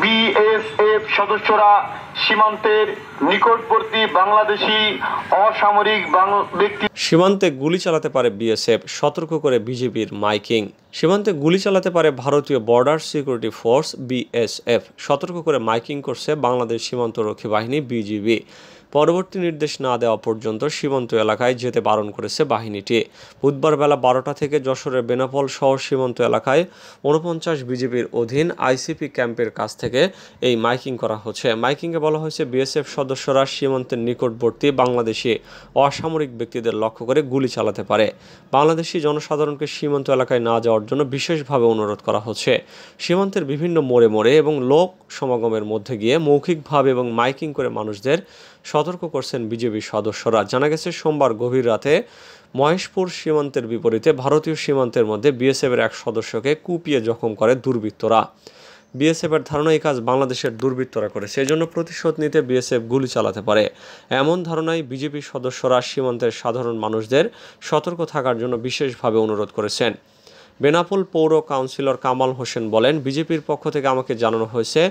BSF সদস্যরা সীমান্তের নিকটবর্তী বাংলাদেশি অসামরিক ব্যক্তি সীমান্তে গুলি চালাতে পারে বিএসএফ, সতর্ক করে বিজেপির মাইকিং। সীমান্তে গুলি চালাতে পারে ভারতীয় বর্ডার সিকিউরিটি ফোর্স বিএসএফ, সতর্ক করে মাইকিং করছে বাংলাদেশ সীমান্তরক্ষী বাহিনী বিজিবি। পরবর্তী নির্দেশ না দেওয়া পর্যন্ত সীমান্ত এলাকায় যেতে বারণ করেছে বাহিনীটি। বুধবার বেলা 12টা থেকে যশোরের বেনাপোল শহর সীমান্ত এলাকায় 49 বিজিবির অধীন আইসিপি ক্যাম্পের কাছ থেকে এই মাইকিং করা হচ্ছে। মাইকিংয়ে বলা হয়েছে বিএসএফ সদস্যরা সীমান্তের নিকটবর্তী বাংলাদেশি অসামরিক ব্যক্তিদের লক্ষ্য করে গুলি চালাতে পারে। বাংলাদেশি জনসাধারণকে সীমান্ত এলাকায় না যাওয়ার জন্য বিশেষভাবে অনুরোধ করা হচ্ছে। সীমান্তের বিভিন্ন মোড়ে মোড়ে এবং লোক সমাগমের মধ্যে গিয়ে মৌখিকভাবে এবং মাইকিং করে মানুষদের সতর্ক করছেন বিজেপি সদস্যরা। জানা গেছে সোমবার গভীর রাতে মহেশপুর সীমান্তের বিপরীতে ভারতীয় সীমান্তের মধ্যে বিএসএফের এক সদস্যকে কুপিয়ে জখম করে দুর্বৃত্তরা। বিএসএফের ধারণা এই কাজ বাংলাদেশের দুর্বৃত্তরা করেছে, এজন্য প্রতিশোধ নিতে বিএসএফ গুলি চালাতে পারে। এমন ধারণায় বিজেপি সদস্যরা সীমান্তের সাধারণ মানুষদের সতর্ক থাকার জন্য বিশেষভাবে অনুরোধ করেছেন। বেনাপোল পৌর কাউন্সিলর কামাল হোসেন বলেন, বিজেপির পক্ষ থেকে আমাকে জানানো হয়েছে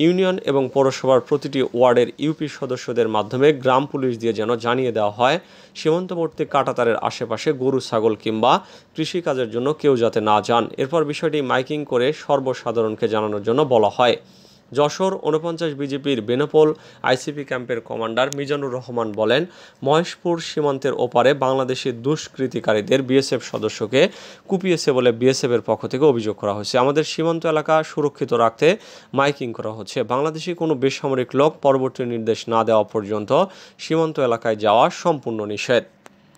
ইউনিয়ন এবং পৌরসভার প্রতিটি ওয়ার্ডের ইউপি সদস্যদের মাধ্যমে গ্রাম পুলিশ দিয়ে যেন জানিয়ে দেওয়া হয় সীমান্তবর্তী কাঁটাতারের আশেপাশে গরু ছাগল কিংবা কৃষিকাজের জন্য কেউ যাতে না যান। এরপর বিষয়টি মাইকিং করে সর্বসাধারণকে জানানোর জন্য বলা হয়। যশোর 49 বিজেপির বেনাপোল আইসিপি ক্যাম্পের কমান্ডার মিজানুর রহমান বলেন, মহেশপুর সীমান্তের ওপারে বাংলাদেশি দুষ্কৃতিকারীদের বিএসএফ সদস্যকে কুপিয়েছে বলে বিএসএফের পক্ষ থেকে অভিযোগ করা হয়েছে। আমাদের সীমান্ত এলাকা সুরক্ষিত রাখতে মাইকিং করা হচ্ছে। বাংলাদেশি কোনো বেসামরিক লোক পরবর্তী নির্দেশ না দেওয়া পর্যন্ত সীমান্ত এলাকায় যাওয়া সম্পূর্ণ নিষেধ।